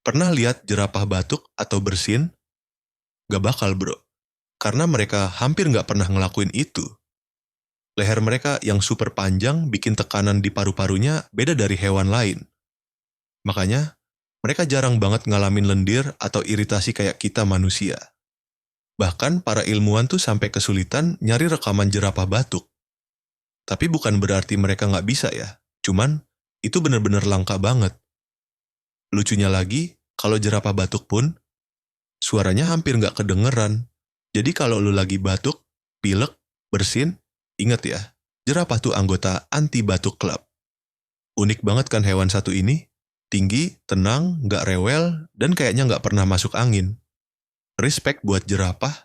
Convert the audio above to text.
Pernah lihat jerapah batuk atau bersin? Gak bakal bro, karena mereka hampir gak pernah ngelakuin itu. Leher mereka yang super panjang bikin tekanan di paru-parunya beda dari hewan lain. Makanya, mereka jarang banget ngalamin lendir atau iritasi kayak kita manusia. Bahkan para ilmuwan tuh sampai kesulitan nyari rekaman jerapah batuk. Tapi bukan berarti mereka nggak bisa ya, cuman itu bener-bener langka banget. Lucunya lagi, kalau jerapah batuk pun, suaranya hampir nggak kedengeran. Jadi kalau lu lagi batuk, pilek, bersin, inget ya, jerapah tuh anggota anti-batuk club. Unik banget kan hewan satu ini? Tinggi, tenang, nggak rewel, dan kayaknya nggak pernah masuk angin. Respect buat jerapah,